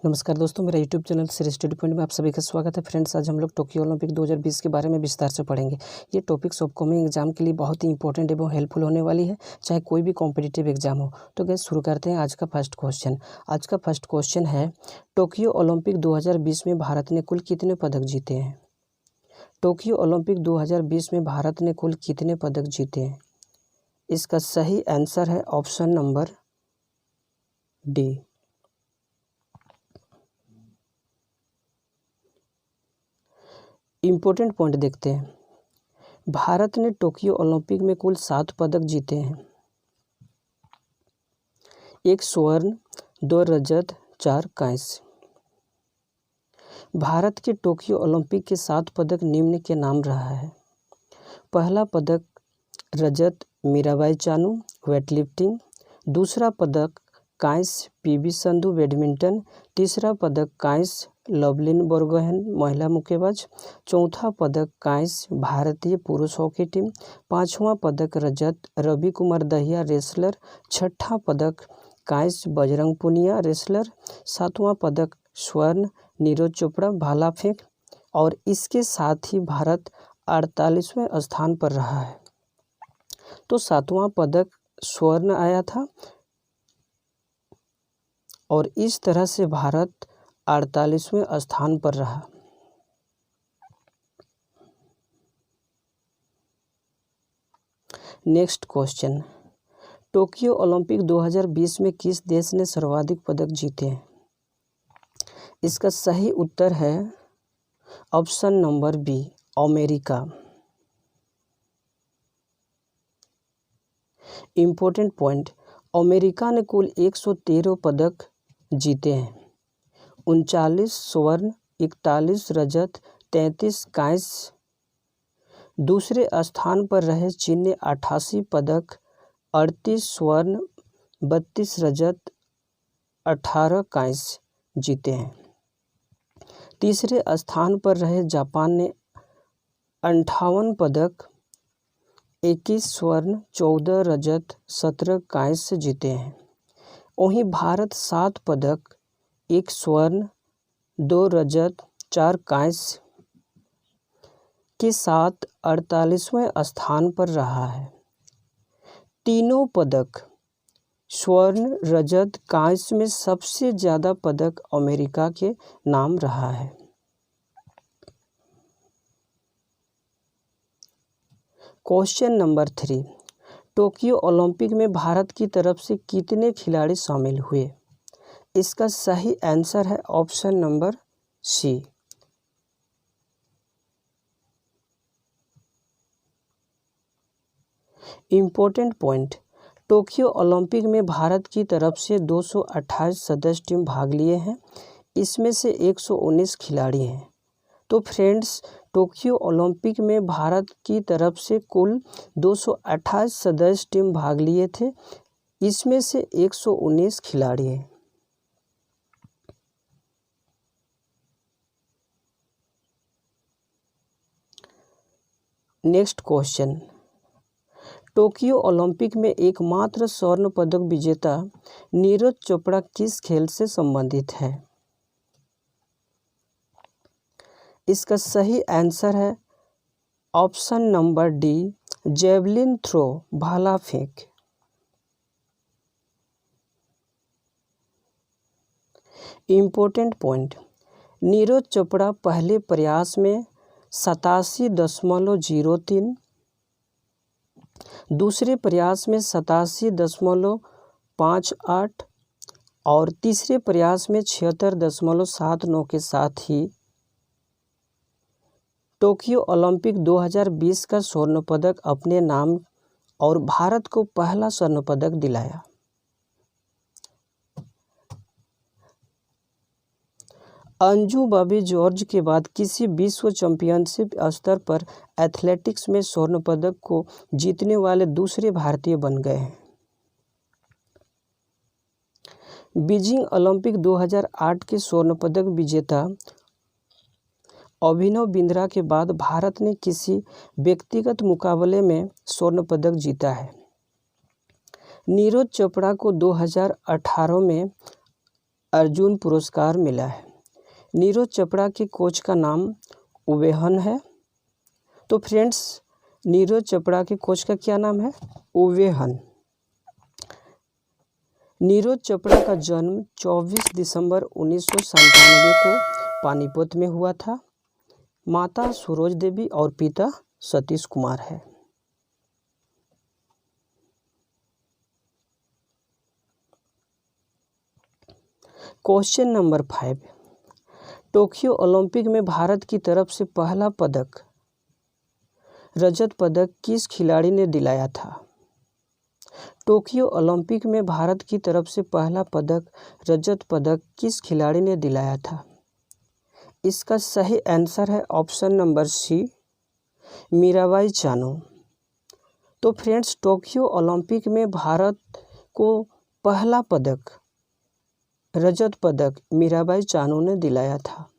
नमस्कार दोस्तों, मेरा YouTube channel Shri study point में आप सभी का स्वागत है। फ्रेंड्स, आज हम लोग टोक्यो ओलंपिक 2020 के बारे में विस्तार से पढ़ेंगे। ये टॉपिक्स अपकमिंग एग्जाम के लिए बहुत ही इंपॉर्टेंट एवं हेल्पफुल होने वाली है, चाहे कोई भी कॉम्पिटिटिव एग्जाम हो। तो गैस शुरू करते हैं आज का फर्स्ट क्वेश्चन। आज का फर्स्ट क्वेश्चन है, टोक्यो ओलंपिक 2020 में भारत ने कुल कितने पदक जीते हैं? टोक्यो ओलंपिक 2020 में भारत ने कुल कितने पदक जीते हैं? इसका सही आंसर है option number D. Important point देखते हैं। भारत ने टोक्यो ओलंपिक में कुल 7 पदक जीते हैं। 1 स्वर्ण, 2 रजत, 4 कांस्य। भारत के टोक्यो ओलंपिक के 7 पदक निम्न के नाम रहा है। पहला पदक रजत मीराबाई चानू वेटलिफ्टिंग। दूसरा पदक कांस्य पीवी संधू बैडमिंटन। तीसरा पदक कांस्य लवलिन बोरगोहेन महिला मुक्केबाज। चौथा पदक कांस्य भारतीय पुरुष हॉकी टीम। पांचवा पदक रजत रवि कुमार दहिया रेसलर। छठा पदक कांस्य बजरंग पुनिया रेसलर। सातवां पदक स्वर्ण नीरज चोपड़ा भाला फेंक। और इसके साथ ही भारत 48वें स्थान पर रहा है। तो 7वां पदक स्वर्ण आया था और इस तरह से भारत 48वें स्थान पर रहा। नेक्स्ट क्वेश्चन, टोक्यो ओलंपिक 2020 में किस देश ने सर्वाधिक पदक जीते हैं? इसका सही उत्तर है option number B, America. Important point, America ने कुल 113 पदक जीते हैं। 39 स्वर्ण, 41 रजत, 33 कांस्य। दूसरे स्थान पर रहे चीन ने 88 पदक, 38 स्वर्ण, 32 रजत, 18 कांस्य जीते हैं। तीसरे स्थान पर रहे जापान ने 58 पदक, 21 स्वर्ण, 14 रजत, 17 कांस्य जीते हैं। वहीं भारत 7 पदक, 1 स्वर्ण, 2 रजत, 4 कांस्य के साथ 48वें स्थान पर रहा है। तीनों पदक स्वर्ण, रजत, कांस्य में सबसे ज़्यादा पदक अमेरिका के नाम रहा है। क्वेश्चन नंबर 3, टोक्यो ओलंपिक में भारत की तरफ से कितने खिलाड़ी शामिल हुए? इसका सही आंसर है option number C. Important point, Tokyo Olympic में भारत की तरफ से 228 सदस्य टीम भाग लिए हैं। इसमें से 119 खिलाड़ी हैं। तो फ्रेंड्स, टोक्यो ओलंपिक में भारत की तरफ से कुल 228 सदस्य टीम भाग लिए थे। इसमें से 119 खिलाड़ी हैं। नेक्स्ट क्वेश्चन, टोक्यो ओलंपिक में एकमात्र स्वर्ण पदक विजेता नीरज चोपड़ा किस खेल से संबंधित है? इसका सही आंसर है option number D, javelin throw भाला फेंक। इम्पोर्टेंट पॉइंट, नीरज चोपड़ा पहले प्रयास में 87.03, दूसरे प्रयास में 87.58 और तीसरे प्रयास में 76.79 के साथ ही टोक्यो ओलंपिक 2020 का स्वर्ण पदक अपने नाम और भारत को पहला स्वर्ण पदक दिलाया। अंजू बॉबी जॉर्ज के बाद किसी विश्व चैंपियनशिप स्तर पर एथलेटिक्स में स्वर्ण पदक को जीतने वाले दूसरे भारतीय बन गए हैं। बीजिंग ओलंपिक 2008 के स्वर्ण पदक विजेता अभिनव बिंद्रा के बाद भारत ने किसी व्यक्तिगत मुकाबले में स्वर्ण पदक जीता है। नीरज चोपड़ा को 2018 में अर्जुन पुरस्कार मिला है? नीरज चोपड़ा के कोच का नाम उवेहन है। तो फ्रेंड्स, नीरज चोपड़ा के कोच का क्या नाम है? उवेहन। नीरज चोपड़ा का जन्म 24 दिसंबर 1997 को पानीपत में हुआ था। माता सरोज देवी और पिता सतीश कुमार है। क्वेश्चन नंबर 5, टोक्यो ओलंपिक में भारत की तरफ से पहला पदक, रजत पदक किस खिलाड़ी ने दिलाया था? टोक्यो ओलंपिक में भारत की तरफ से पहला पदक, रजत पदक किस खिलाड़ी ने दिलाया था? इसका सही आंसर है option number C, Mirabai Chanu. तो फ्रेंड्स, टोक्यो ओलंपिक में भारत को पहला पदक, रजत पदक मीराबाई चानू ने दिलाया था।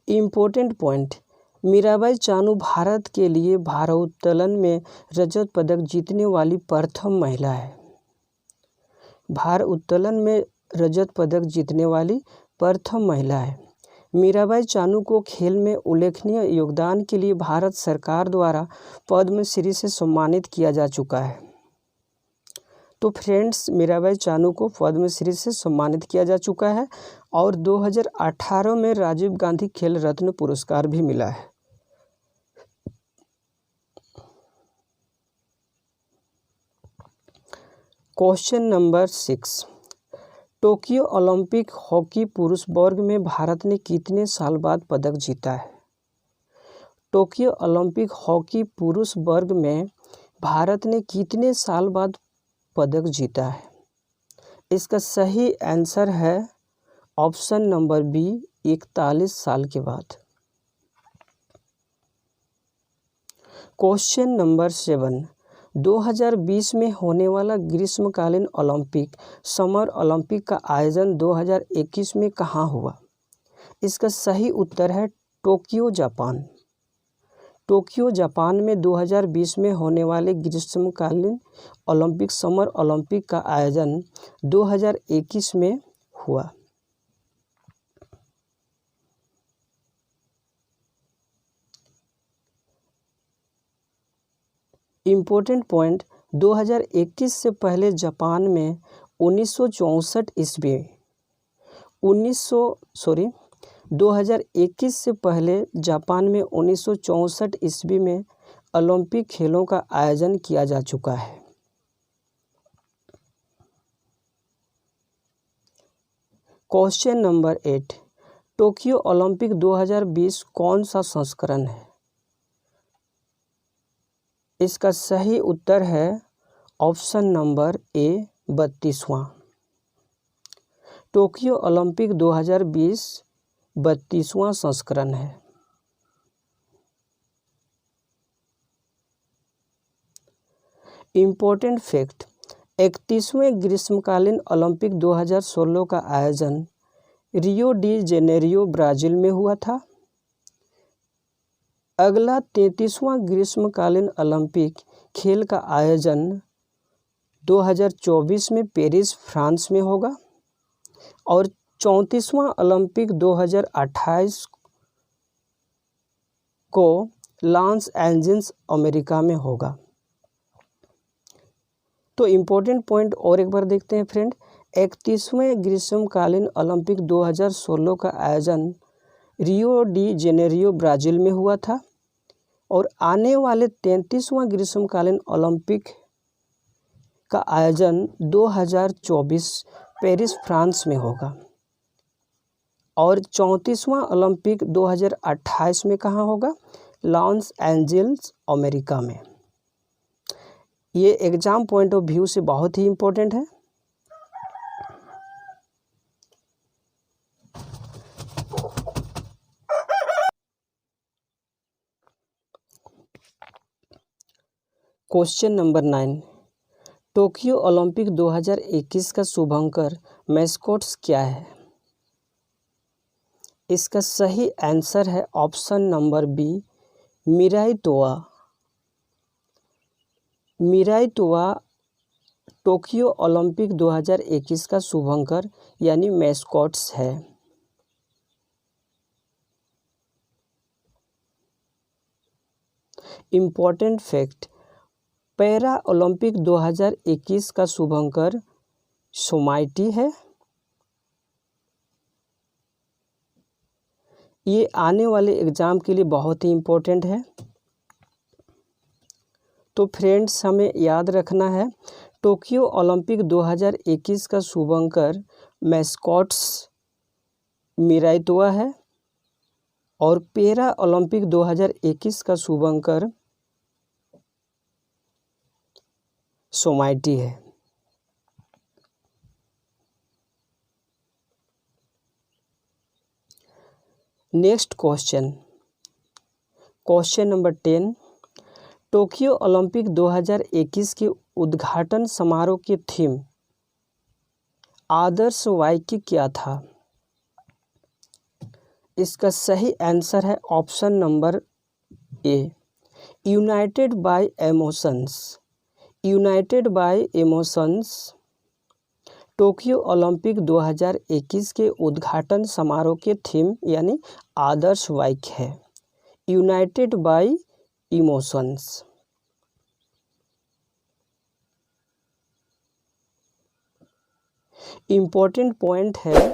इम्पोर्टेंट पॉइंट, मीराबाई चानू भारत के लिए भारोत्तोलन में रजत पदक जीतने वाली प्रथम महिला है। भारोत्तोलन में रजत पदक जीतने वाली प्रथम महिला है। मीराबाई चानू को खेल में उल्लेखनीय योगदान के लिए भारत सरकार द्वारा पद्मश्री से सम्मानित किया जा चुका है। तो फ्रेंड्स, मीराबाई चानू को पद्मश्री से सम्मानित किया जा चुका है और 2018 में राजीव गांधी खेल रत्न पुरस्कार भी मिला है। Question number 6, Tokyo Olympic hockey पुरुष वर्ग में भारत ने कितने साल बाद पदक जीता है? टोक्यो ओलंपिक हॉकी पुरुष वर्ग में भारत ने कितने साल बाद पदक जीता है? इसका सही आंसर है ऑप्शन नंबर बी, 41 साल के बाद। क्वेश्चन नंबर 7, 2020 में होने वाला ग्रीष्मकालीन ओलंपिक, समर ओलंपिक का आयोजन 2021 में कहाँ हुआ? इसका सही उत्तर है टोक्यो, जापान। टोक्यो, जापान में 2020 में होने वाले ग्रीष्मकालीन ओलंपिक, समर ओलंपिक का आयोजन 2021 में हुआ। इम्पोर्टेंट पॉइंट, 2021 से पहले जापान में 2021 से पहले जापान में 1964 ईस्वी में ओलंपिक खेलों का आयोजन किया जा चुका है। क्वेश्चन नंबर 8, टोक्यो ओलंपिक 2020 कौन सा संस्करण है? इसका सही उत्तर है ऑप्शन नंबर ए, 32वां। टोक्यो ओलंपिक 2020 32वां संस्करण है। इम्पोर्टेंट फैक्ट, 31वें ग्रीष्मकालीन ओलंपिक 2016 का आयोजन रियो डी जेनेरियो, ब्राज़ील में हुआ था। अगला 33वां ग्रीष्मकालीन ओलंपिक खेल का आयोजन 2024 में पेरिस, फ्रांस में होगा और 34वां ओलंपिक 2028 को लॉस एंजल्स, अमेरिका में होगा। तो इम्पोर्टेंट पॉइंट और एक बार देखते हैं फ्रेंड, 31वें ग्रीष्मकालीन ओलंपिक 2016 का आयोजन रियो डी जेनेरियो, ब्राज़ील में हुआ था और आने वाले 33वां ग्रीष्मकालीन ओलंपिक का आयोजन 2024 पेरिस, फ्रांस में होगा और 34वां ओलंपिक 2028 में कहाँ होगा? लॉस एंजल्स, अमेरिका में। ये एग्जाम पॉइंट ऑफ व्यू से बहुत ही इम्पोर्टेंट है। क्वेश्चन नंबर 9, टोक्यो ओलंपिक 2021 का शुभंकर मैस्कॉट्स क्या है? इसका सही आंसर है option number B, Miraitowa. Miraitowa Tokyo Olympic 2021 का शुभंकर यानी मैस्कॉट्स है? इम्पोर्टेंट फैक्ट, पैरा ओलंपिक 2021 का शुभंकर सोमाइटी है। ये आने वाले एग्ज़ाम के लिए बहुत ही इम्पोर्टेंट है। तो फ्रेंड्स, हमें याद रखना है टोक्यो ओलंपिक 2021 का शुभंकर मैस्कॉट्स मिराइतोआ है और पैरा ओलंपिक 2021 का शुभंकर सोमाइटी है। Next question, question number 10, Tokyo Olympic 2021 के उद्घाटन समारोह की थीम आदर्श वाक्य क्या था? इसका सही आंसर है option number A, United by emotions. United by emotions Tokyo Olympic 2021 के उद्घाटन समारोह के थीम यानी आदर्श वाक्य है, United by emotions. Important point है,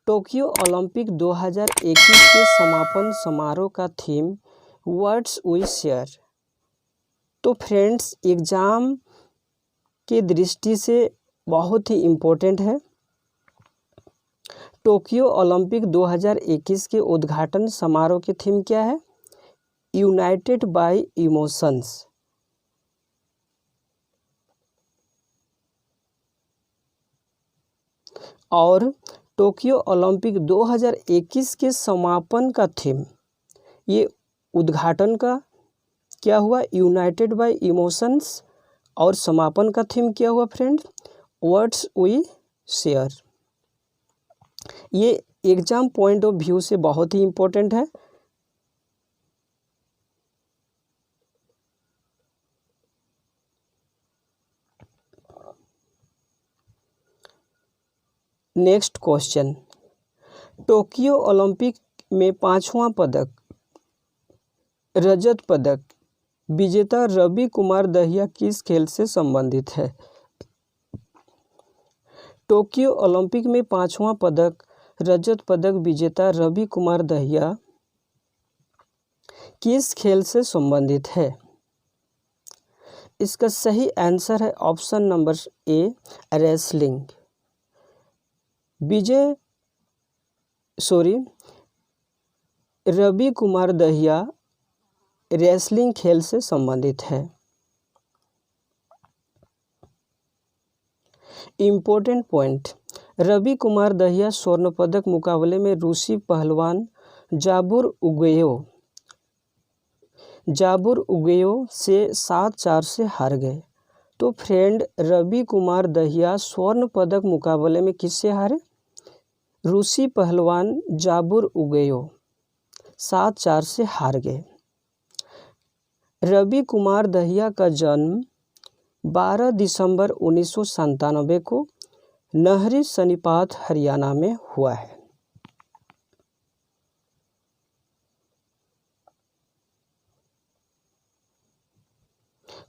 टोक्यो ओलंपिक 2021 के समापन समारोह का थीम वर्ड्स वी शेयर। तो फ्रेंड्स, एग्ज़ाम के दृष्टि से बहुत ही इम्पोर्टेंट है। टोक्यो ओलंपिक 2021 के उद्घाटन समारोह की थीम क्या है? United by emotions. और टोक्यो ओलंपिक 2021 के समापन का थीम, ये उद्घाटन का क्या हुआ? United by emotions. और समापन का थीम क्या हुआ फ्रेंड्स? Words we share. ये एग्जाम पॉइंट ऑफ व्यू से बहुत ही इम्पोर्टेंट है। नेक्स्ट क्वेश्चन, टोक्यो ओलंपिक में 5वां पदक, रजत पदक विजेता रवि कुमार दहिया किस खेल से संबंधित है? टोक्यो ओलंपिक में 5वां पदक, रजत पदक विजेता रवि कुमार दहिया किस खेल से संबंधित है? इसका सही आंसर है option number A, wrestling. Ravi Kumar Dahiya wrestling खेल से संबंधित है। इम्पोर्टेंट पॉइंट, रवि कुमार दहिया स्वर्ण पदक मुकाबले में रूसी पहलवान जाबुर उगेयो से 7-4 से हार गए। तो फ्रेंड, रवि कुमार दहिया स्वर्ण पदक मुकाबले में किससे हारे? रूसी पहलवान जाबुर उगेयो 7-4 से हार गए। रवि कुमार दहिया का जन्म 12 दिसंबर 1997 को नहरी सोनीपत हरियाणा में हुआ है।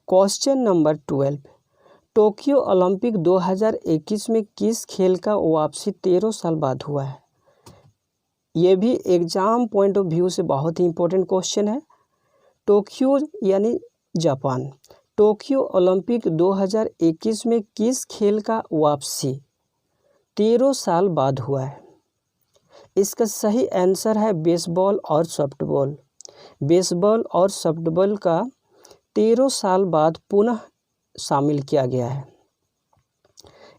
क्वेश्चन नंबर 12, टोक्यो ओलंपिक 2021 में किस खेल का वापसी 13 साल बाद हुआ है? ये भी एग्जाम पॉइंट ऑफ व्यू से बहुत ही इम्पोर्टेंट क्वेश्चन है। टोक्यो यानी जापान, टोक्यो ओलंपिक 2021 में किस खेल का वापसी 13 साल बाद हुआ है? इसका सही आंसर है बेसबॉल और सॉफ्टबॉल। बेसबॉल और सॉफ्टबॉल का 13 साल बाद पुनः शामिल किया गया है।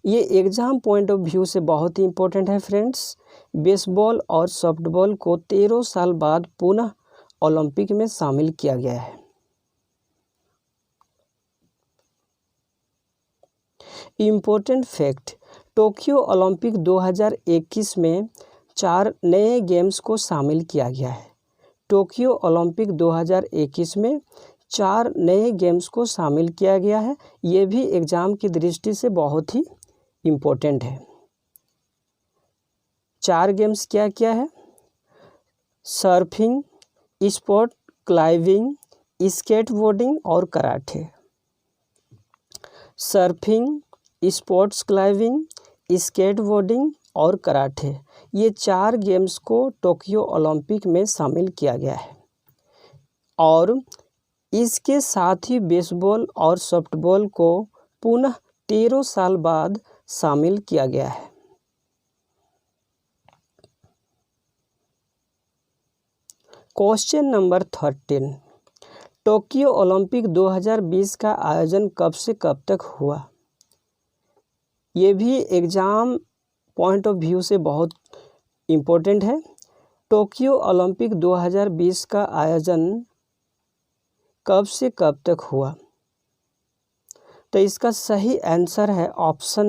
ये एग्जाम पॉइंट ऑफ व्यू से बहुत ही इम्पोर्टेंट है फ्रेंड्स। बेसबॉल और सॉफ्टबॉल को 13 साल बाद पुनः ओलंपिक में शामिल किया गया है। इम्पोर्टेंट फैक्ट, टोक्यो ओलंपिक 2021 में 4 नए गेम्स को शामिल किया गया है। टोक्यो ओलंपिक 2021 में 4 नए गेम्स को शामिल किया गया है। ये भी एग्ज़ाम की दृष्टि से बहुत ही इम्पोर्टेंट है। 4 गेम्स क्या क्या है? सर्फिंग, स्पोर्ट क्लाइंबिंग, स्केटबोर्डिंग और karate. Surfing, sports climbing, skateboarding और कराटे, ये 4 गेम्स को टोक्यो ओलंपिक में शामिल किया गया है। और इसके साथ ही बेसबॉल और सॉफ्टबॉल को पुनः 13 साल बाद शामिल किया गया है। क्वेश्चन नंबर 13, टोक्यो ओलंपिक 2020 का आयोजन कब से कब तक हुआ? ये भी एग्ज़ाम पॉइंट ऑफ व्यू से बहुत इम्पोर्टेंट है। टोक्यो ओलंपिक 2020 का आयोजन कब से कब तक हुआ? तो इसका सही आंसर है ऑप्शन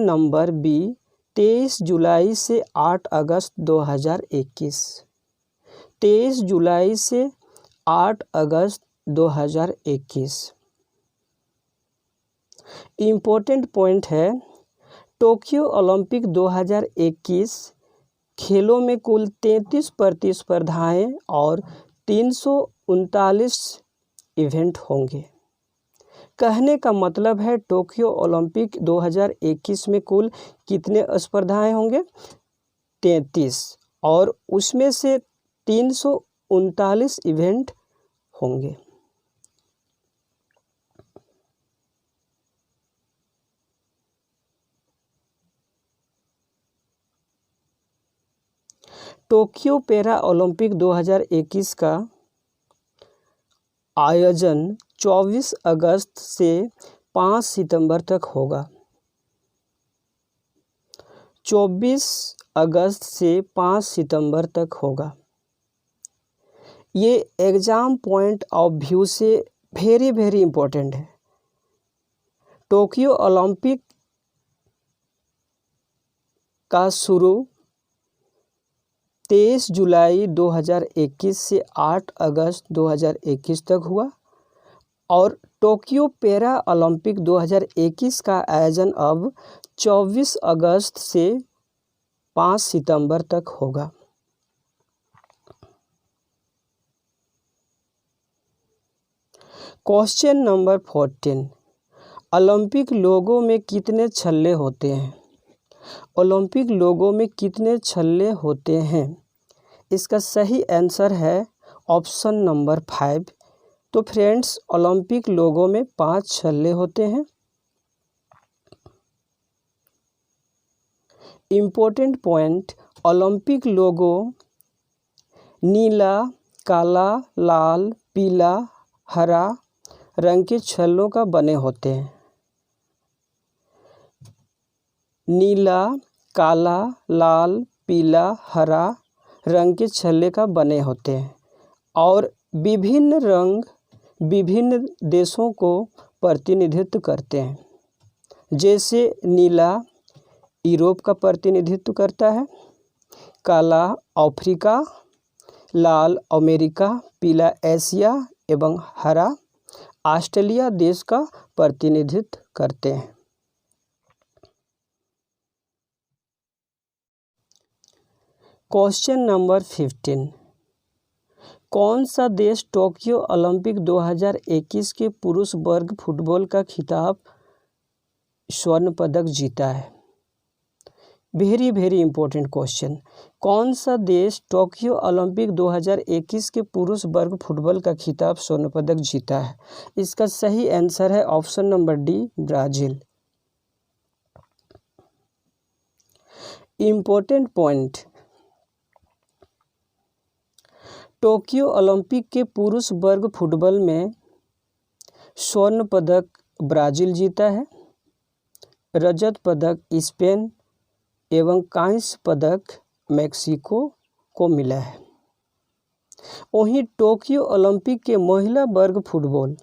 नंबर बी, 23 जुलाई से 8 अगस्त 2021। 23 जुलाई से 8 अगस्त 2021। इम्पोर्टेंट पॉइंट है, टोक्यो ओलंपिक 2021 खेलों में कुल 33 प्रतिस्पर्धाएं और 339 इवेंट होंगे। कहने का मतलब है टोक्यो ओलंपिक 2021 में कुल कितने स्पर्धाएं होंगे? 33, और उसमें से 339 इवेंट होंगे। टोक्यो पैरा ओलंपिक 2021 का आयोजन 24 अगस्त से 5 सितंबर तक होगा। 24 अगस्त से 5 सितंबर तक होगा। ये एग्ज़ाम पॉइंट ऑफ व्यू से वेरी वेरी इम्पोर्टेंट है। टोक्यो ओलंपिक का शुरू 23 जुलाई 2021 से 8 अगस्त 2021 तक हुआ और टोक्यो पैरा ओलंपिक 2021 का आयोजन अब 24 अगस्त से 5 सितंबर तक होगा। क्वेश्चन नंबर 14, ओलंपिक लोगो में कितने छल्ले होते हैं? ओलंपिक लोगो में कितने छल्ले होते हैं? इसका सही आंसर है ऑप्शन नंबर 5। तो फ्रेंड्स, ओलंपिक लोगो में 5 छल्ले होते हैं। इम्पोर्टेंट पॉइंट, ओलंपिक लोगो नीला, काला, लाल, पीला, हरा रंग के छल्लों का बने होते हैं। नीला, काला, लाल, पीला, हरा रंग के छल्ले का बने होते हैं और विभिन्न रंग विभिन्न देशों को प्रतिनिधित्व करते हैं। जैसे नीला यूरोप का प्रतिनिधित्व करता है, काला अफ्रीका, लाल अमेरिका, पीला एशिया एवं हरा ऑस्ट्रेलिया देश का प्रतिनिधित्व करते हैं। क्वेश्चन नंबर 15, कौन सा देश टोक्यो ओलंपिक 2021 के पुरुष वर्ग फुटबॉल का खिताब स्वर्ण पदक जीता है? Very very important question. कौन सा देश टोक्यो ओलंपिक 2021 के पुरुष वर्ग फुटबॉल का खिताब स्वर्ण पदक जीता है? इसका सही आंसर है option number D, Brazil. Important point, Tokyo Olympic के पुरुष वर्ग फुटबॉल में स्वर्ण पदक ब्राज़ील जीता है, रजत पदक स्पेन एवं कांस्य पदक मेक्सिको को मिला है। वहीं टोक्यो ओलंपिक के महिला वर्ग फुटबॉल,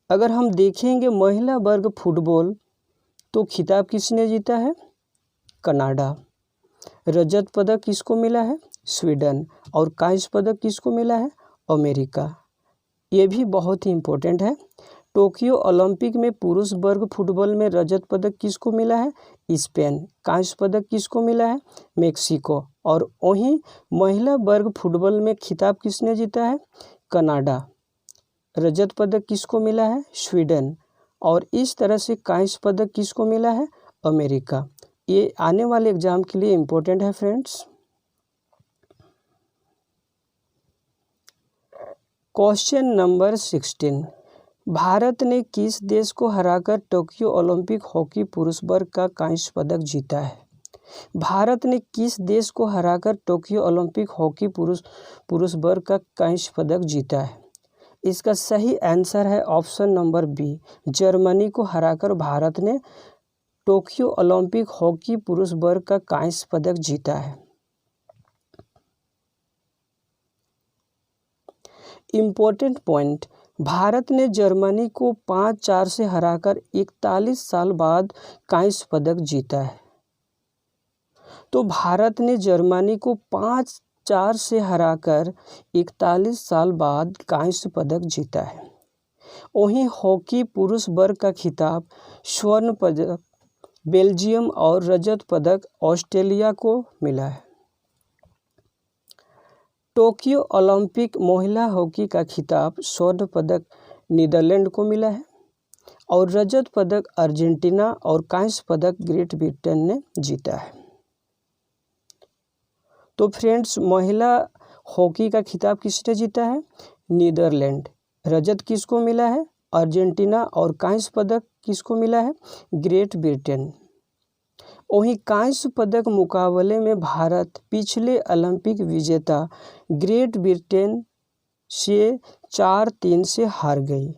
अगर हम देखेंगे महिला वर्ग फुटबॉल तो खिताब किसने जीता है? कनाडा। रजत पदक किसको मिला है? स्वीडन। और कांस्य पदक किसको मिला है? अमेरिका। ये भी बहुत ही इम्पोर्टेंट है। टोक्यो ओलंपिक में पुरुष वर्ग फुटबॉल में रजत पदक किसको मिला है? स्पेन। कांस्य पदक किसको मिला है? मेक्सिको। और वहीं महिला वर्ग फुटबॉल में खिताब किसने जीता है? कनाडा। रजत पदक किसको मिला है? स्वीडन। और इस तरह से कांस्य पदक किसको मिला है? अमेरिका। ये आने वाले एग्जाम के लिए इम्पोर्टेंट है फ्रेंड्स। क्वेश्चन नंबर 16, भारत ने किस देश को हराकर टोक्यो ओलंपिक हॉकी पुरुष वर्ग का कांस्य पदक जीता है? भारत ने किस देश को हराकर टोक्यो ओलंपिक हॉकी पुरुष वर्ग का कांस्य पदक जीता है? इसका सही आंसर है ऑप्शन नंबर बी, जर्मनी को हराकर भारत ने टोक्यो ओलंपिक हॉकी पुरुष वर्ग का कांस्य पदक जीता है। इम्पोर्टेंट पॉइंट, भारत ने जर्मनी को 5-4 से हराकर 41 साल बाद कांस्य पदक जीता है। तो भारत ने जर्मनी को 5-4 से हराकर 41 साल बाद कांस्य पदक जीता है। वहीं हॉकी पुरुष वर्ग का खिताब स्वर्ण पदक बेल्जियम और रजत पदक ऑस्ट्रेलिया को मिला है। टोक्यो ओलंपिक महिला हॉकी का खिताब स्वर्ण पदक नीदरलैंड को मिला है और रजत पदक अर्जेंटीना और कांस्य पदक ग्रेट ब्रिटेन ने जीता है। तो फ्रेंड्स, महिला हॉकी का खिताब किसने जीता है? नीदरलैंड। रजत किसको मिला है? अर्जेंटीना। और कांस्य पदक किसको मिला है? Great Britain. वहीं कांस्य पदक मुकाबले में भारत पिछले ओलंपिक विजेता ग्रेट ब्रिटेन से 4-3 से हार गई।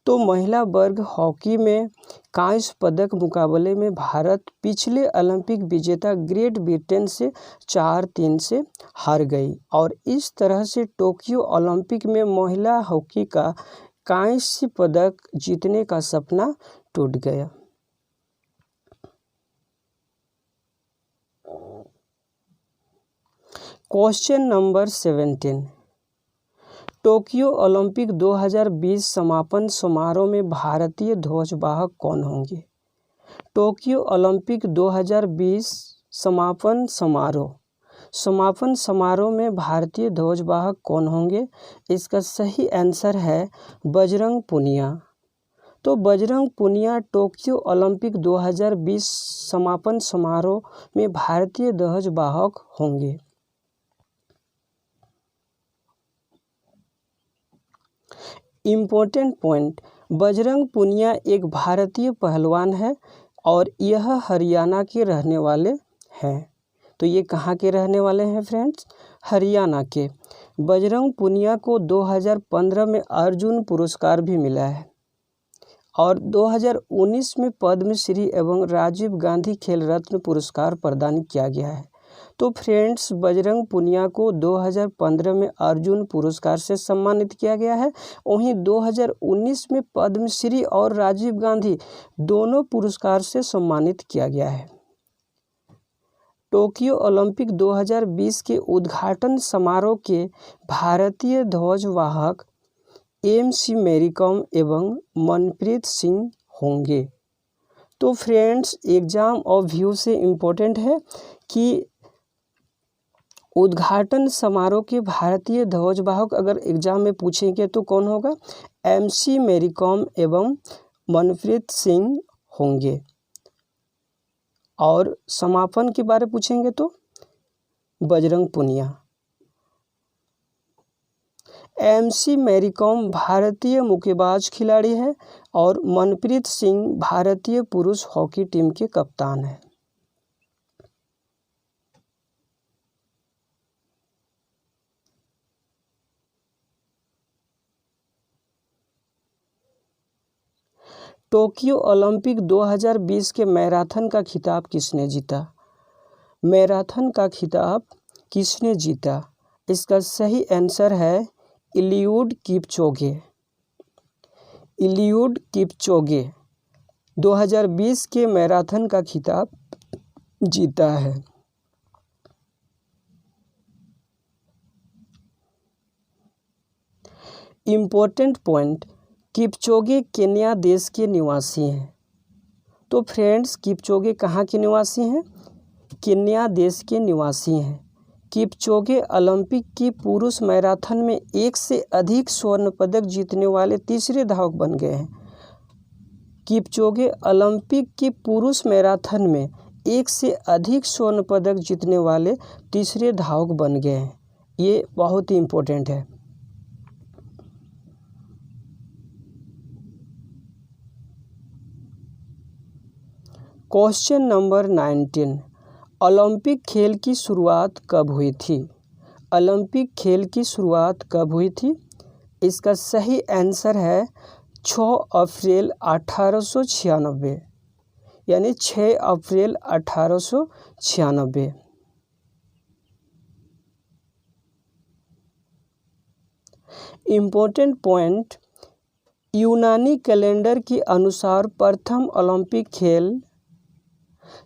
तो महिला वर्ग हॉकी में कांस्य पदक मुकाबले में भारत पिछले ओलंपिक विजेता ग्रेट ब्रिटेन से 4-3 से हार गई और इस तरह से टोक्यो ओलंपिक में महिला हॉकी का कांस्य पदक जीतने का सपना टूट गया। क्वेश्चन नंबर 17, टोक्यो ओलंपिक 2020 समापन समारोह में भारतीय ध्वजवाहक कौन होंगे? टोक्यो ओलंपिक 2020 समापन समारोह में भारतीय ध्वजवाहक कौन होंगे? इसका सही आंसर है बजरंग पुनिया। तो बजरंग पुनिया टोक्यो ओलंपिक 2020 समापन समारोह में भारतीय ध्वजवाहक होंगे। इम्पोर्टेंट पॉइंट, बजरंग पुनिया एक भारतीय पहलवान है और यह हरियाणा के रहने वाले हैं। तो ये कहाँ के रहने वाले हैं फ्रेंड्स? हरियाणा के। बजरंग पुनिया को 2015 में अर्जुन पुरस्कार भी मिला है और 2019 में पद्मश्री एवं राजीव गांधी खेल रत्न पुरस्कार प्रदान किया गया है। तो फ्रेंड्स, बजरंग पुनिया को 2015 में अर्जुन पुरस्कार से सम्मानित किया गया है। वहीं 2019 में पद्मश्री और राजीव गांधी दोनों पुरस्कार से सम्मानित किया गया है। टोक्यो ओलंपिक 2020 के उद्घाटन समारोह के भारतीय ध्वजवाहक MC मैरी कॉम एवं मनप्रीत सिंह होंगे। तो फ्रेंड्स, एग्जाम और व्यू से इम्पोर्टेंट है कि उद्घाटन समारोह के भारतीय ध्वजवाहक अगर एग्जाम में पूछेंगे तो कौन होगा? MC मैरी कॉम एवं मनप्रीत सिंह होंगे। और समापन के बारे में पूछेंगे तो बजरंग पुनिया। MC मैरी कॉम भारतीय मुक्केबाज खिलाड़ी है और मनप्रीत सिंह भारतीय पुरुष हॉकी टीम के कप्तान हैं। टोक्यो ओलंपिक 2020 के मैराथन का खिताब किसने जीता? मैराथन का खिताब किसने जीता? इसका सही आंसर है इलियुड किपचोगे। इलियुड किपचोगे 2020 के मैराथन का खिताब जीता है। इम्पोर्टेंट पॉइंट, किपचोगे केन्या देश के निवासी हैं। तो फ्रेंड्स, किपचोगे कहाँ के निवासी हैं? केन्या देश के निवासी हैं। किपचोगे ओलंपिक की पुरुष मैराथन में एक से अधिक स्वर्ण पदक जीतने वाले तीसरे धावक बन गए हैं। किपचोगे ओलंपिक की पुरुष मैराथन में एक से अधिक स्वर्ण पदक जीतने वाले तीसरे धावक बन गए हैं। ये बहुत ही इम्पोर्टेंट है। क्वेश्चन नंबर 19, ओलंपिक खेल की शुरुआत कब हुई थी? ओलंपिक खेल की शुरुआत कब हुई थी? इसका सही आंसर है 6 अप्रैल 1896, यानी 6 अप्रैल 1896। इम्पोर्टेंट पॉइंट, यूनानी कैलेंडर के अनुसार प्रथम ओलंपिक खेल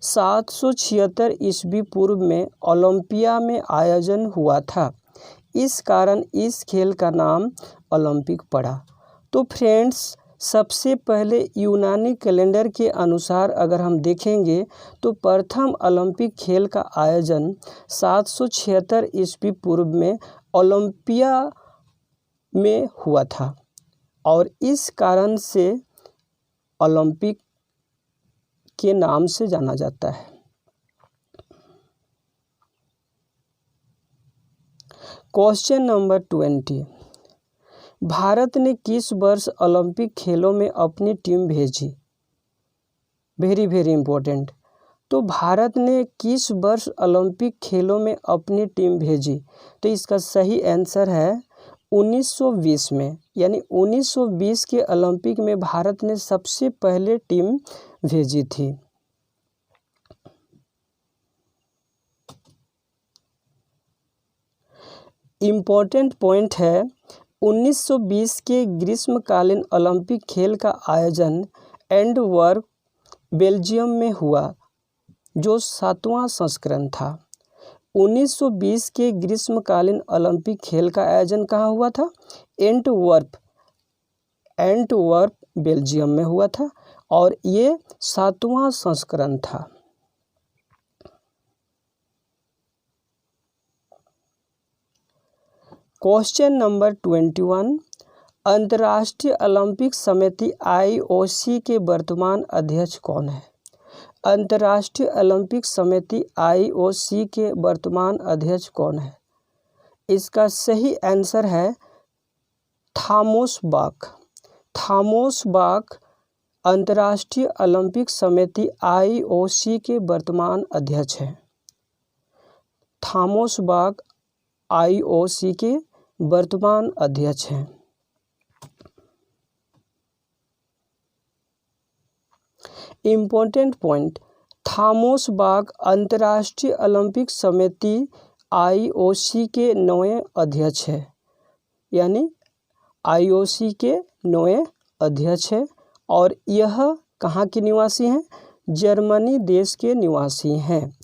776 ईस्वी पूर्व में ओलंपिया में आयोजन हुआ था। इस कारण इस खेल का नाम ओलंपिक पड़ा। तो फ्रेंड्स, सबसे पहले यूनानी कैलेंडर के अनुसार अगर हम देखेंगे तो प्रथम ओलंपिक खेल का आयोजन 776 ईस्वी पूर्व में ओलंपिया में हुआ था और इस कारण से ओलंपिक के नाम से जाना जाता है। क्वेश्चन नंबर 20, भारत ने किस वर्ष ओलंपिक खेलों में अपनी टीम भेजी? Very important. तो भारत ने किस वर्ष ओलंपिक खेलों में अपनी टीम भेजी? तो इसका सही आंसर है 1920 में, यानी 1920 के ओलंपिक में भारत ने सबसे पहले टीम भेजी थी। इम्पोर्टेंट पॉइंट है, 1920 के ग्रीष्मकालीन ओलंपिक खेल का आयोजन एंटवर्प, बेल्जियम में हुआ, जो 7वां संस्करण था। 1920 के ग्रीष्मकालीन ओलंपिक खेल का आयोजन कहाँ हुआ था? एंटवर्प बेल्जियम में हुआ था और ये 7वां संस्करण था। क्वेश्चन नंबर 21, अंतर्राष्ट्रीय ओलंपिक समिति IOC के वर्तमान अध्यक्ष कौन है? अंतर्राष्ट्रीय ओलंपिक समिति IOC के वर्तमान अध्यक्ष कौन है? इसका सही आंसर है थॉमस बाख। थॉमस बाख अंतर्राष्ट्रीय ओलंपिक समिति IOC के वर्तमान अध्यक्ष हैं। थॉमस बाख IOC के वर्तमान अध्यक्ष हैं। इम्पोर्टेंट पॉइंट, थॉमस बाख अंतर्राष्ट्रीय ओलंपिक समिति IOC के 9वें अध्यक्ष हैं, यानी IOC के 9वें अध्यक्ष हैं और यह कहाँ के निवासी हैं? जर्मनी देश के निवासी हैं।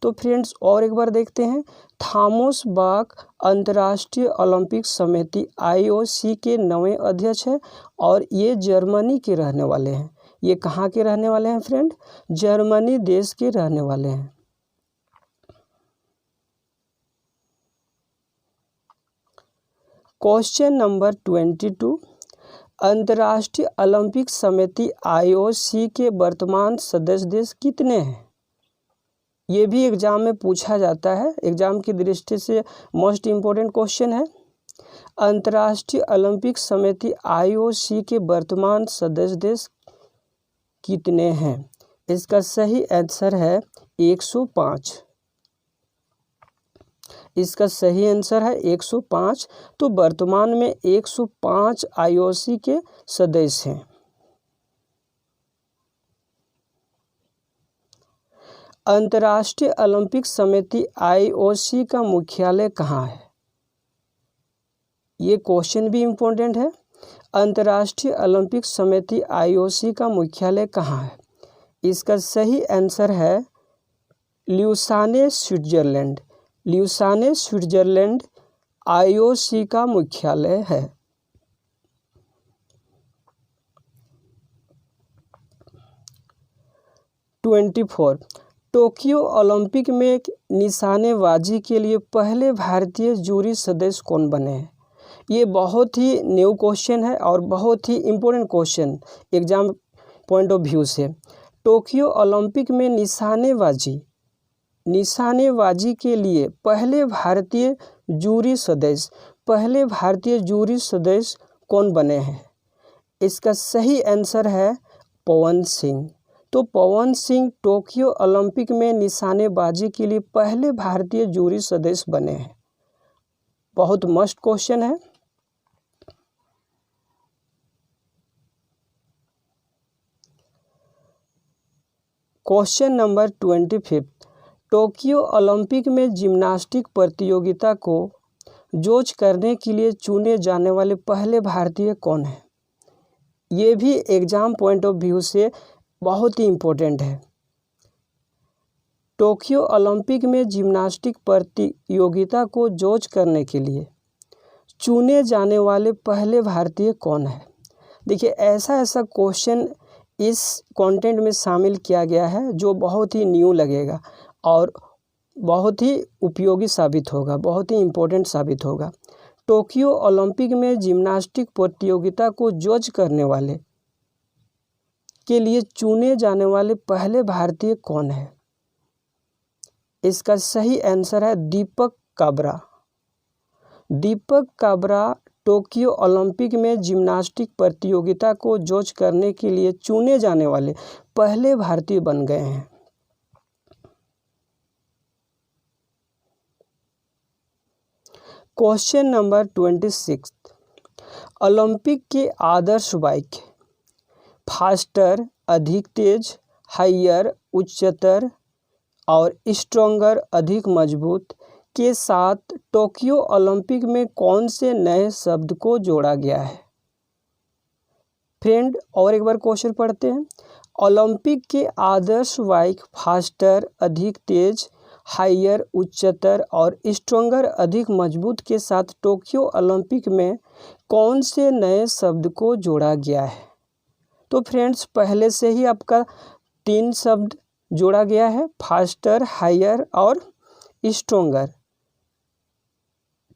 तो फ्रेंड्स, और एक बार देखते हैं, थॉमस बाख अंतर्राष्ट्रीय ओलंपिक समिति IOC के 9वें अध्यक्ष हैं और ये जर्मनी के रहने वाले हैं। ये कहाँ के रहने वाले हैं फ्रेंड? जर्मनी देश के रहने वाले हैं। क्वेश्चन नंबर 22, अंतर्राष्ट्रीय ओलंपिक समिति IOC के वर्तमान सदस्य देश कितने हैं? ये भी एग्जाम में पूछा जाता है, एग्जाम की दृष्टि से मोस्ट इम्पोर्टेंट क्वेश्चन है। अंतर्राष्ट्रीय ओलंपिक समिति IOC के वर्तमान सदस्य देश कितने हैं? इसका सही आंसर है 105। इसका सही आंसर है 105। तो वर्तमान में 105 IOC के सदस्य हैं। अंतर्राष्ट्रीय ओलंपिक समिति IOC का मुख्यालय कहाँ है? ये क्वेश्चन भी इम्पोर्टेंट है। अंतर्राष्ट्रीय ओलंपिक समिति IOC का मुख्यालय कहाँ है? इसका सही आंसर है ल्यूसाने, स्विट्जरलैंड। ल्यूसाने, स्विट्जरलैंड IOC का मुख्यालय है। 24 टोक्यो ओलंपिक में निशानेबाजी के लिए पहले भारतीय जूरी सदस्य कौन बने हैं? ये बहुत ही न्यू क्वेश्चन है और बहुत ही important question exam point of view से। टोक्यो ओलंपिक में निशानेबाजी के लिए पहले भारतीय जूरी सदस्य कौन बने हैं? इसका सही आंसर है पवन सिंह। तो पवन सिंह टोक्यो ओलंपिक में निशानेबाजी के लिए पहले भारतीय जूरी सदस्य बने हैं। बहुत मस्त क्वेश्चन है। क्वेश्चन नंबर 25 टोक्यो ओलंपिक में जिम्नास्टिक प्रतियोगिता को जज करने के लिए चुने जाने वाले पहले भारतीय कौन हैं? ये भी एग्जाम पॉइंट ऑफ व्यू से बहुत ही इम्पोर्टेंट है। टोक्यो ओलंपिक में जिम्नास्टिक प्रतियोगिता को जज करने के लिए चुने जाने वाले पहले भारतीय कौन है? देखिए ऐसा क्वेश्चन इस कंटेंट में शामिल किया गया है जो बहुत ही न्यू लगेगा और बहुत ही उपयोगी साबित होगा, बहुत ही इम्पोर्टेंट साबित होगा। टोक्यो ओलंपिक में जिम्नास्टिक प्रतियोगिता को जज करने वाले के लिए चुने जाने वाले पहले भारतीय कौन है? इसका सही आंसर है दीपक काबरा। दीपक काबरा टोक्यो ओलंपिक में जिम्नास्टिक प्रतियोगिता को जज करने के लिए चुने जाने वाले पहले भारतीय बन गए हैं। क्वेश्चन नंबर 26 ओलंपिक के आदर्श बाइक फास्टर अधिक तेज, हायर उच्चतर और स्ट्रॉन्गर अधिक मजबूत के साथ टोक्यो ओलंपिक में कौन से नए शब्द को जोड़ा गया है? फ्रेंड और एक बार क्वेश्चन पढ़ते हैं। ओलंपिक के आदर्श बाइक फास्टर अधिक तेज, हायर उच्चतर और स्ट्रॉन्गर अधिक मजबूत के साथ टोक्यो ओलंपिक में कौन से नए शब्द को जोड़ा गया है? तो फ्रेंड्स पहले से ही आपका 3 शब्द जोड़ा गया है, फास्टर, हायर और स्ट्रॉन्गर।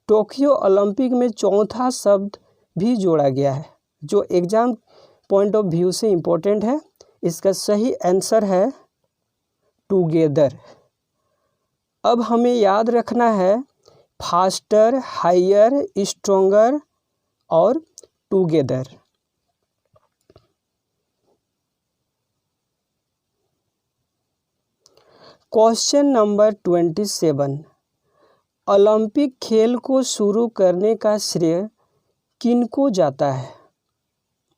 टोक्यो ओलंपिक में चौथा शब्द भी जोड़ा गया है जो एग्जाम पॉइंट ऑफ व्यू से इम्पोर्टेंट है। इसका सही आंसर है टुगेदर। अब हमें याद रखना है फास्टर, हायर, स्ट्रॉन्गर और टुगेदर। क्वेश्चन नंबर 27 ओलंपिक खेल को शुरू करने का श्रेय किनको जाता है?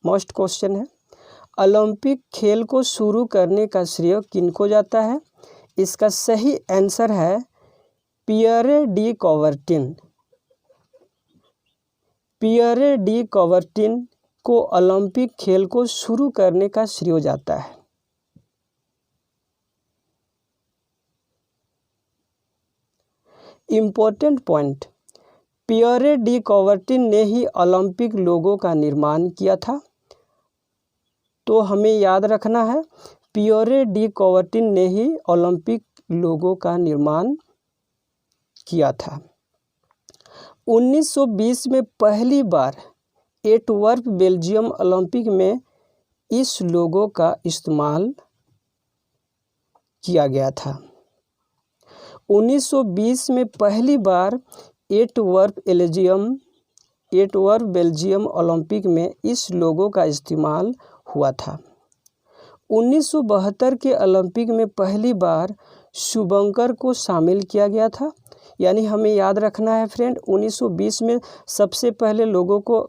मस्ट क्वेश्चन है। ओलंपिक खेल को शुरू करने का श्रेय किनको जाता है? इसका सही आंसर है पियरे डी कॉवर्टिन। पियरे डी कॉवर्टिन को ओलंपिक खेल को शुरू करने का श्रेय जाता है। इम्पोर्टेंट पॉइंट, पियरे डी कॉवर्टिन ने ही ओलंपिक लोगो का निर्माण किया था। तो हमें याद रखना है पियरे डी कॉवर्टिन ने ही ओलंपिक लोगो का निर्माण किया था। 1920 में पहली बार एंटवर्प बेल्जियम ओलंपिक में इस लोगो का इस्तेमाल किया गया था। 1920 में पहली बार एंटवर्प बेल्जियम ओलंपिक में इस लोगो का इस्तेमाल हुआ था। 1972 के ओलंपिक में पहली बार शुभंकर को शामिल किया गया था। यानी हमें याद रखना है फ्रेंड 1920 में सबसे पहले लोगों को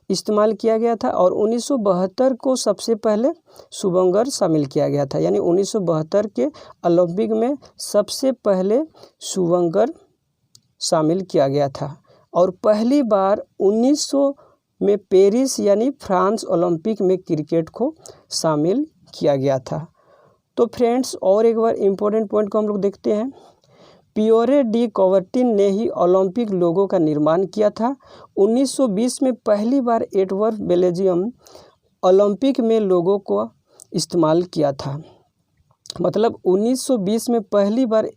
इस्तेमाल किया गया था और 1972 को सबसे पहले शुभंकर शामिल किया गया था। यानी 1972 के ओलंपिक में सबसे पहले शुभंकर शामिल किया गया था और पहली बार 1900 में पेरिस यानी फ्रांस ओलंपिक में क्रिकेट को शामिल किया गया था। तो फ्रेंड्स और एक बार इम्पोर्टेंट पॉइंट को हम लोग देखते हैं। पियरे डी कॉवर्टिन ने ही ओलंपिक लोगो का निर्माण किया था। 1920 में पहली बार एंटवर्प बेल्जियम ओलंपिक में लोगो को इस्तेमाल किया था मतलब 1920 में पहली बार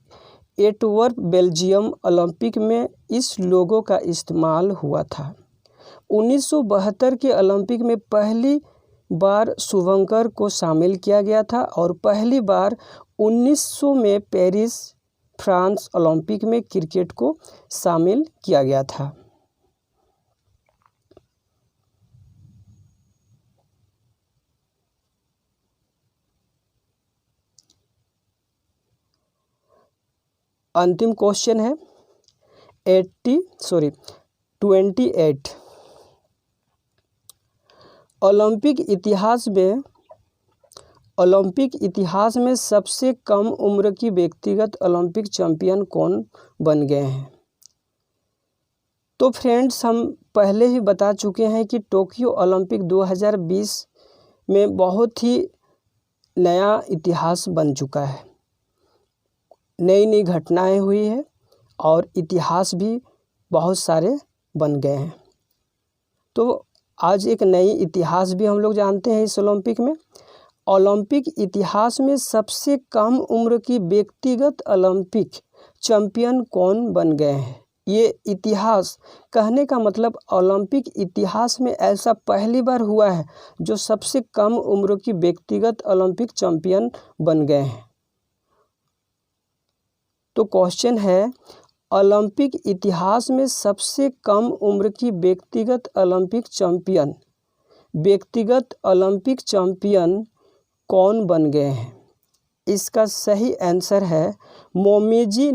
एंटवर्प बेल्जियम ओलंपिक में इस लोगो का इस्तेमाल हुआ था। 1972 के ओलंपिक में पहली बार शुभंकर को शामिल किया गया था और पहली बार 1900 में पेरिस फ्रांस ओलंपिक में क्रिकेट को शामिल किया गया था। अंतिम क्वेश्चन है 28 ओलंपिक इतिहास में सबसे कम उम्र की व्यक्तिगत ओलंपिक चैंपियन कौन बन गए हैं। तो फ्रेंड्स, हम पहले ही बता चुके हैं कि टोक्यो ओलंपिक 2020 में बहुत ही नया इतिहास बन चुका है। नई नई घटनाएं हुई है और इतिहास भी बहुत सारे बन गए हैं। तो आज एक नई इतिहास भी हम लोग जानते हैं इस ओलंपिक में। ओलंपिक इतिहास में सबसे कम उम्र की व्यक्तिगत ओलंपिक चैंपियन कौन बन गए हैं। ये इतिहास कहने का मतलब ओलंपिक इतिहास में ऐसा पहली बार हुआ है जो सबसे कम उम्र की व्यक्तिगत ओलंपिक चैंपियन बन गए हैं। तो क्वेश्चन है, ओलंपिक इतिहास में सबसे कम उम्र की व्यक्तिगत ओलंपिक चैंपियन कौन बन गए हैं। इसका सही आंसर है मोमिजी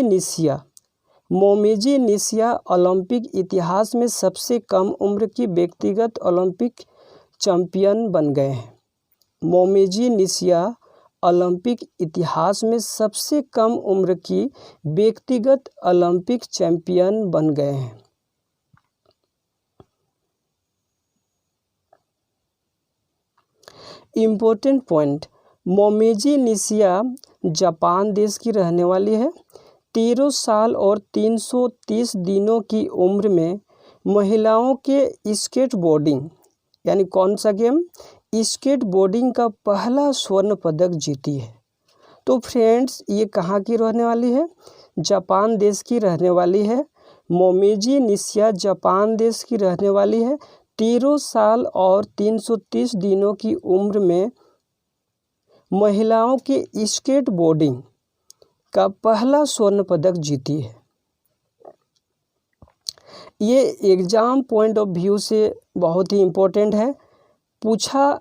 निशिया ओलंपिक इतिहास में सबसे कम उम्र की व्यक्तिगत ओलंपिक चैंपियन बन गए हैं। मोमिजी निशिया ओलंपिक इतिहास में सबसे कम उम्र की व्यक्तिगत ओलंपिक चैंपियन बन गए हैं। इम्पोर्टेंट पॉइंट, मोमिजी निशिया जापान देश की रहने वाली है। 13 साल और 330 दिनों की उम्र में महिलाओं के स्केटबोर्डिंग यानी कौन सा गेम, स्केटबोर्डिंग का पहला स्वर्ण पदक जीती है। तो फ्रेंड्स, ये कहाँ की रहने वाली है, जापान देश की रहने वाली है। मोमिजी निशिया जापान देश की रहने वाली है। 13 साल और 330 दिनों की उम्र में महिलाओं के स्केटबोर्डिंग का पहला स्वर्ण पदक जीती है। ये एग्ज़ाम पॉइंट ऑफ व्यू से बहुत ही इम्पोर्टेंट है, पूछा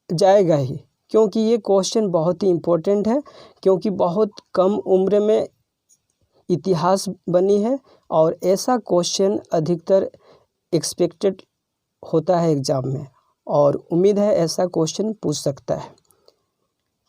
जाएगा ही, क्योंकि ये क्वेश्चन बहुत ही इम्पोर्टेंट है, क्योंकि बहुत कम उम्र में इतिहास बनी है और ऐसा क्वेश्चन अधिकतर एक्सपेक्टेड होता है एग्ज़ाम में और उम्मीद है ऐसा क्वेश्चन पूछ सकता है।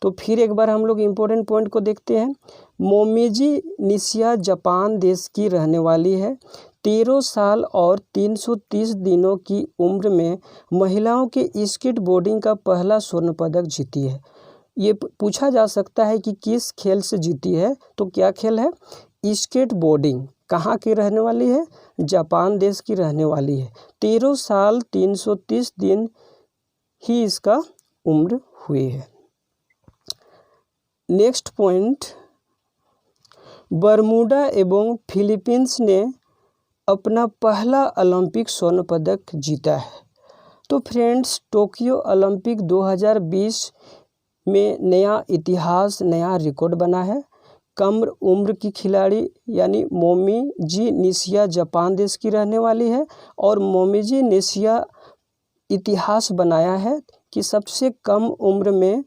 तो फिर एक बार हम लोग इम्पोर्टेंट पॉइंट को देखते हैं। मोमिजी निशिया जापान देश की रहने वाली है। 13 साल और 330 दिनों की उम्र में महिलाओं के स्केटबोर्डिंग का पहला स्वर्ण पदक जीती है। ये पूछा जा सकता है कि किस खेल से जीती है, तो क्या खेल है, स्केटबोर्डिंग। कहाँ की रहने वाली है, जापान देश की रहने वाली है। 13 साल 330 दिन ही इसका उम्र हुई है। नेक्स्ट पॉइंट, बरमूडा एवं फिलीपींस ने अपना पहला ओलंपिक स्वर्ण पदक जीता है। तो फ्रेंड्स, टोक्यो ओलंपिक 2020 में नया इतिहास, नया रिकॉर्ड बना है। कम उम्र की खिलाड़ी यानी मोमिजी निशिया जापान देश की रहने वाली है और मोमिजी निशिया इतिहास बनाया है कि सबसे कम उम्र में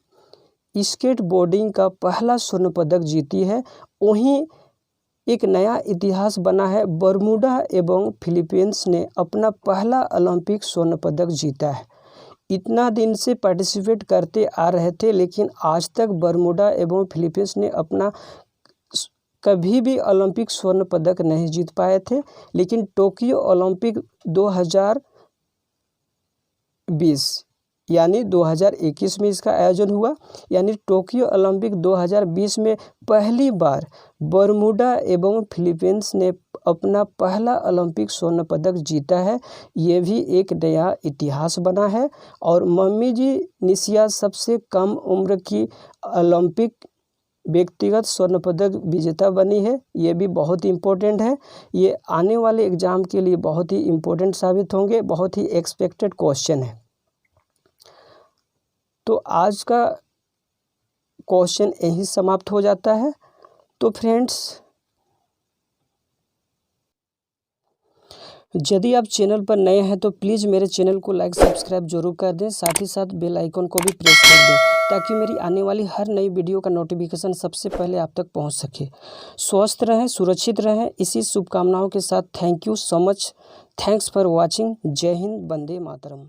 स्केटबोर्डिंग का पहला स्वर्ण पदक जीती है। वहीं एक नया इतिहास बना है, बरमूडा एवं फिलीपींस ने अपना पहला ओलंपिक स्वर्ण पदक जीता है। इतना दिन से पार्टिसिपेट करते आ रहे थे, लेकिन आज तक बरमूडा एवं फिलीपींस ने अपना कभी भी ओलंपिक स्वर्ण पदक नहीं जीत पाए थे। लेकिन टोक्यो ओलंपिक 2020 यानी 2021 में इसका आयोजन हुआ। यानी टोक्यो ओलंपिक 2020 में पहली बार बरमूडा एवं फिलीपींस ने अपना पहला ओलंपिक स्वर्ण पदक जीता है। ये भी एक नया इतिहास बना है। और मम्मीजी निशिया सबसे कम उम्र की ओलंपिक व्यक्तिगत स्वर्ण पदक विजेता बनी है। ये भी बहुत ही इम्पोर्टेंट है। ये आने वाले एग्ज़ाम के लिए बहुत ही इम्पोर्टेंट साबित होंगे, बहुत ही एक्सपेक्टेड क्वेश्चन है। तो आज का क्वेश्चन यहीं समाप्त हो जाता है। तो फ्रेंड्स, यदि आप चैनल पर नए हैं तो प्लीज़ मेरे चैनल को लाइक सब्सक्राइब जरूर कर दें, साथ ही साथ बेल आइकन को भी प्रेस कर दें ताकि मेरी आने वाली हर नई वीडियो का नोटिफिकेशन सबसे पहले आप तक पहुंच सके। स्वस्थ रहें, सुरक्षित रहें, इसी शुभकामनाओं के साथ thank you so much. Thanks for watching. जय हिंद, वंदे मातरम।